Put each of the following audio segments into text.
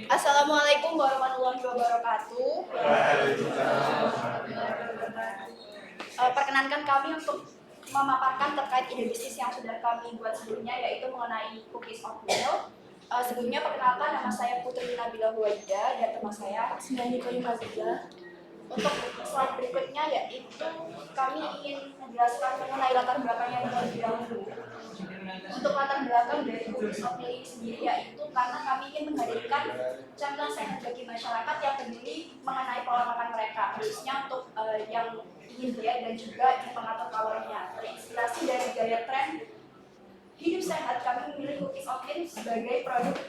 Assalamualaikum warahmatullahi wabarakatuh. Perkenankan kami untuk memaparkan terkait ide bisnis yang sudah kami buat sebelumnya, yaitu mengenai cookies oatmeal. Sebelumnya perkenalkan, nama saya Putri Nabila Huwaida dan teman saya Asmiani Koyum Hazila. Untuk slide berikutnya yaitu kami ingin menjelaskan mengenai latar belakangnya terlebih dahulu. Untuk latar belakang dari cookies oatmeal ini sendiri yaitu karena kami ingin menghadirkan contoh sehat bagi masyarakat yang peduli mengenai pola makan mereka, khususnya untuk yang ingin diet dan juga ingin mengatur kalorinya. Terinspirasi dari gaya tren hidup sehat, kami memilih cookies oatmeal sebagai produk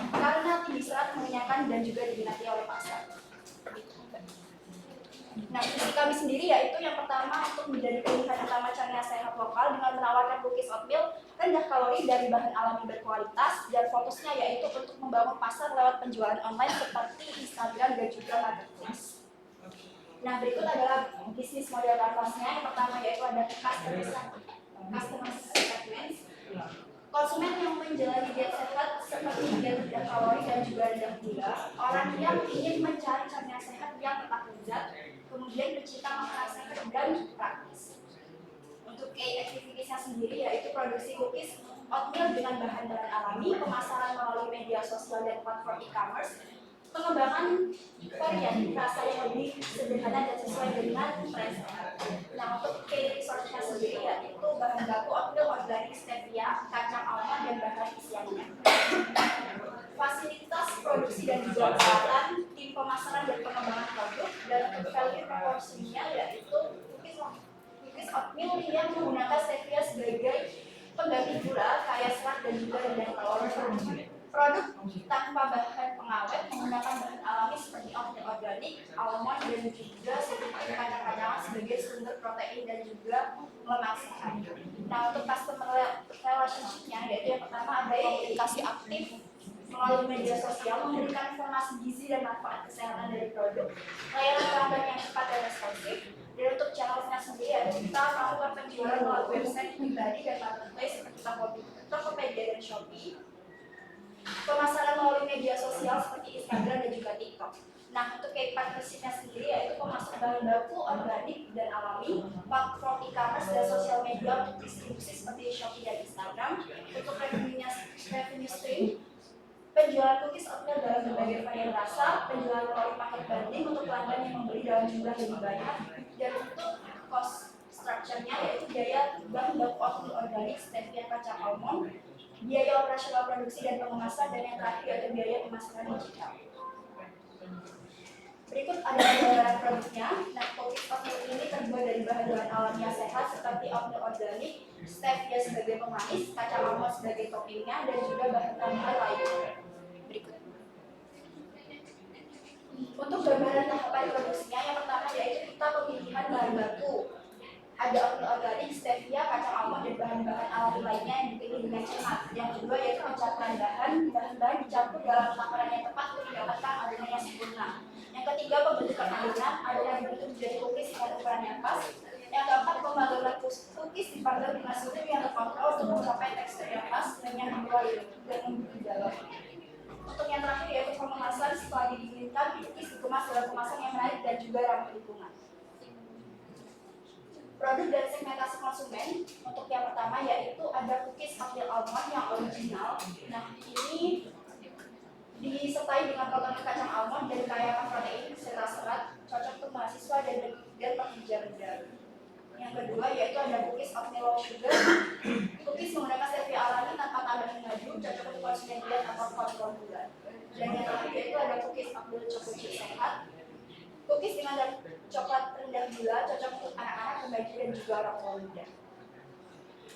karena tinggi serat, mengenyangkan, dan juga diminati oleh pasar. Nah, visi kami sendiri yaitu yang pertama untuk menjadi pilihan utama camilan sehat lokal dengan menawarkan cookies oatmeal rendah kalori dari bahan alami berkualitas, dan fokusnya yaitu untuk membangun pasar lewat penjualan online seperti Instagram dan juga marketplace. Nah, berikut adalah bisnis model kanvasnya. Yang pertama yaitu ada customer segment. Konsumen yang menjalani diet sehat seperti diet rendah kalori dan juga rendah gula, orang yang ingin mencari camilan sehat yang tetap lezat, kemudian pencinta makanan sehat dan praktis. Untuk key activities-nya sendiri yaitu produksi cookies oatmeal dengan bahan-bahan alami, pemasaran melalui media sosial dan platform e-commerce, pengembangan varian rasa yang lebih sederhana dan sesuai dengan tren sehat. Nah, untuk key resource-nya sendiri yaitu bahan baku oatmeal organik, stevia, kacang almond, dan bahan isiannya. Fasilitas produksi dan juga peralatan, tim pemasaran dan pengembangan produk, dan untuk value proportion-nya yaitu cookies oatmeal yang menggunakan stevia sebagai pengganti gula, kaya serat dan juga rendah kalori. Produk tanpa bahan pengawet menggunakan bahan alami seperti oatmeal organik, almond, dan juga seperti kacang-kacangan sebagai sumber protein dan juga lemak sehat. Nah, untuk customer relationship-nya yaitu yang pertama ada komunikasi aktif melalui media sosial, memberikan informasi gizi dan manfaat kesehatan dari produk, layanan pelanggan yang cepat dan responsif. Dan untuk channel-nya sendiri yaitu kita melakukan penjualan melalui website pribadi dan marketplace seperti Tokopedia dan Shopee, pemasaran melalui media sosial seperti Instagram dan juga TikTok. Nah, untuk key partnership-nya sendiri yaitu pemasaran bahan baku organik dan alami, platform e-commerce dan sosial media untuk distribusi seperti Shopee dan Instagram. Untuk revenue stream, penjualan cookies oatmeal dalam berbagai varian rasa, penjualan melalui paket bundling untuk pelanggan yang membeli dalam jumlah lebih banyak, dan untuk cost structure-nya yaitu biaya bahan baku oatmeal organik, stevia, kacang almond, biaya operasional produksi dan pengemasan, dan yang terakhir yaitu biaya pemasaran digital. Berikut adalah gambaran produknya. Nah, cookies oatmeal ini terbuat dari bahan-bahan alami yang sehat seperti oatmeal organik, stevia sebagai pemanis, kacang almond sebagai toppingnya, dan juga bahan tambahan lainnya. Berikut. Untuk gambaran tahapan produksinya, yang pertama yaitu kita pemilihan bahan baku. Ada oatmeal organik, stevia, kacang almond, dan bahan-bahan alami lainnya yang dipilih dengan cermat. Yang kedua yaitu pencampuran bahan-bahan dicampur dalam takaran yang tepat untuk mendapatkan adonan yang sempurna. Yang ketiga, pembentukan adonan dibentuk menjadi cookies dengan ukuran yang pas. Yang keempat, pemanggangan cookies dipanggang dengan suhu yang terkontrol untuk mencapai tekstur yang pas, renyah di luar dan lembut di dalam. Untuk yang terakhir yaitu pengemasan. Setelah didinginkan, cookies dikemas dalam kemasan yang menarik dan juga ramah lingkungan. Produk dan segmentasi konsumen. Untuk yang pertama yaitu ada cookies oatmeal almond yang original. Nah, ini disertai dengan potongan kacang almond dan kaya akan protein serta serat, cocok untuk mahasiswa dan pekerja rendah. Yang kedua yaitu ada cookies oatmeal low sugar. Cookies menggunakan stevia alami tanpa tambahan madu, cocok untuk konsumen diet atau kontrol gula. Dan yang terakhir yaitu ada cookies oatmeal choco chip sehat. Cookies dengan coklat rendah gula, cocok untuk anak-anak, remaja dan juga orang tua muda.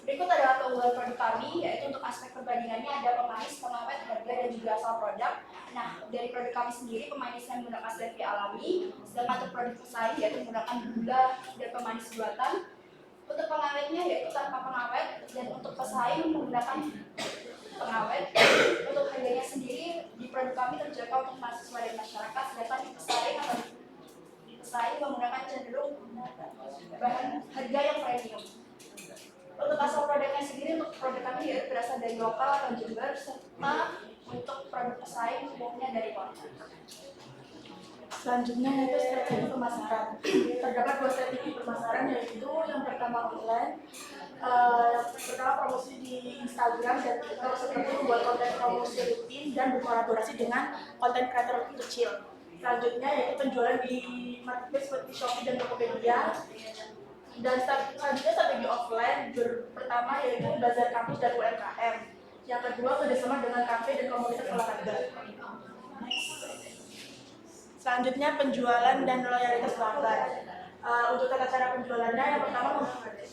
Berikut adalah keunggulan produk kami, yaitu untuk aspek perbandingannya ada pemanis, pengawet, harga, dan juga asal produk. Nah, dari produk kami sendiri, pemanisnya menggunakan stevia alami, sedangkan untuk produk pesaing yaitu menggunakan gula dan pemanis buatan. Untuk pengawetnya yaitu tanpa pengawet, dan untuk pesaing menggunakan pengawet. Untuk harganya sendiri, di produk kami terjangkau untuk mahasiswa dan masyarakat, sedangkan di pesaing menggunakan cenderung bahan harga yang premium. Untuk asal produknya sendiri, untuk produk kami ya berasal dari lokal atau Jember, serta untuk produk pesaing umumnya dari luar. Selanjutnya yaitu strategi pemasaran. Terdapat dua strategi pemasaran, yaitu yang pertama online, yang pertama promosi di Instagram dan Twitter, seperti membuat konten promosi rutin dan berkolaborasi dengan konten kreator kecil. Selanjutnya yaitu penjualan di marketplace seperti Shopee dan Tokopedia. Dan selanjutnya strategi offline, pertama yaitu bazar kampus dan UMKM. Yang kedua kerjasama dengan kafe dan komunitas olahraga. Selanjutnya penjualan dan loyalitas pelanggan. Untuk tata cara penjualannya, yang pertama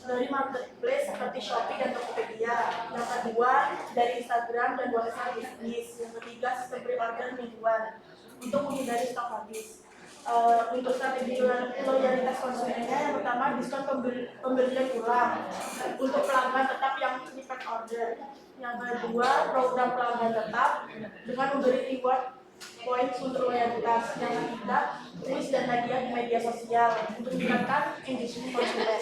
dari marketplace seperti Shopee dan Tokopedia. Yang kedua dari Instagram dan WhatsApp bisnis. Yang ketiga sistem pre-order mingguan untuk menghindari stok habis. Untuk strategi loyalitas konsumennya, yang pertama diskon pembelian ulang untuk pelanggan tetap yang repeat order. Yang kedua program pelanggan tetap dengan memberi reward points untuk loyalitas. Yang ketiga kuis dan hadiah di media sosial untuk meningkatkan engagement konsumen.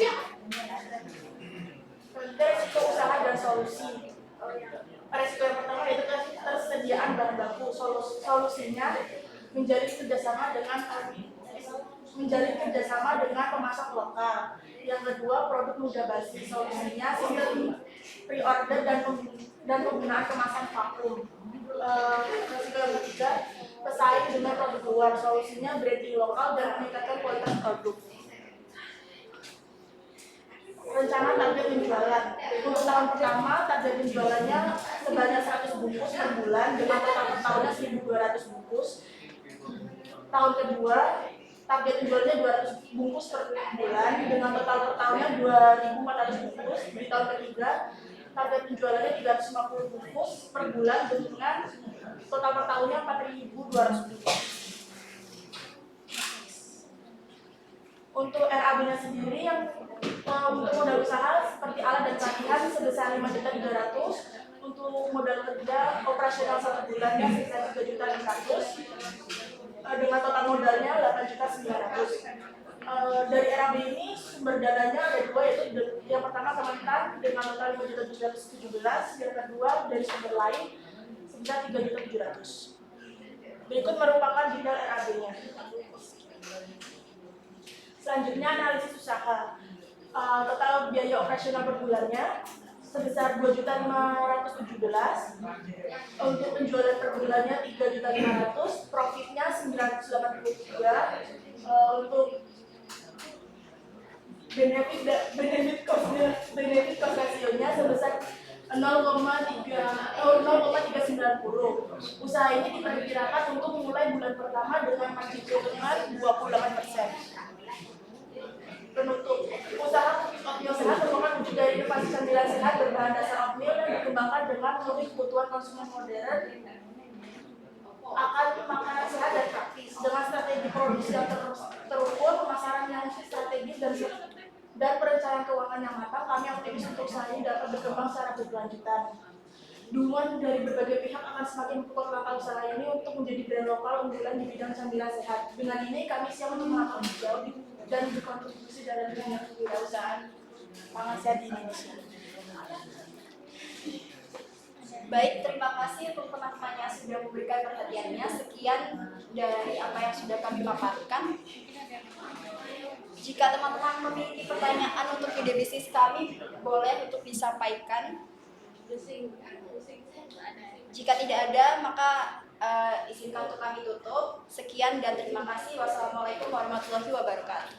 Resiko usaha dan solusi. Resiko yang pertama yaitu ketersediaan bahan baku. Solusinya menjalin kerjasama dengan pemasok lokal. Yang kedua produk mudah basi. Solusinya sistem pre-order dan penggunaan kemasan vakum. Resiko yang ketiga pesaing dengan produk luar. Solusinya branding lokal dan meningkatkan kualitas produk. Rencana target penjualan. Untuk tahun pertama target penjualannya sebanyak 100 bungkus per bulan dengan total per tahunnya 1.200 bungkus. Tahun kedua target penjualannya 200 bungkus per bulan dengan total per tahunnya 2.400 bungkus. Di tahun ketiga target penjualannya 350 bungkus per bulan dengan total per tahunnya 4.200 bungkus. Untuk RAB-nya sendiri, yang untuk modal usaha seperti alat dan pelatihan sebesar 5.300.000, untuk modal kerja operasional 1 bulannya sebesar 3.500.000, dengan total modalnya 8.900.000. Dari RAB ini sumber dananya ada dua, yaitu yang pertama Kementan dengan total 5.717.000, yang kedua dari sumber lain sebesar 3.700.000. Berikut merupakan detail RAB-nya. Selanjutnya analisis usaha. Total biaya operasional per bulannya sebesar 2.517.000. Untuk penjualan per bulannya 3.500.000, profitnya 983. Untuk benefit cost ratio-nya sebesar 0,390. Usaha ini diperkirakan untuk memulai bulan pertama dengan margin keuntungan 28%. Penutup, usaha cookies oatmeal sehat merupakan wujud dari inovasi camilan sehat berbahan dasar oatmeal yang dikembangkan dengan memenuhi kebutuhan konsumen modern akan makanan sehat dan praktis. Dengan strategi produksi yang terukur, pemasaran yang strategis dan perencanaan keuangan yang matang, kami optimis untuk usaha ini dapat berkembang secara berkelanjutan. Dukungan dari berbagai pihak akan semakin memperkuat langkah usaha ini untuk menjadi brand lokal unggulan di bidang camilan sehat. Dengan ini kami siap untuk melangkah jauh dan berkontribusi dalam dunia kewirausahaan pangan sehat di Indonesia. Baik, terima kasih untuk teman-teman yang sudah memberikan perhatiannya. Sekian dari apa yang sudah kami paparkan. Jika teman-teman memiliki pertanyaan untuk ide bisnis kami, boleh untuk disampaikan. Jika tidak ada, maka izinkan untuk kami tutup. Sekian dan terima kasih. Wassalamualaikum warahmatullahi wabarakatuh.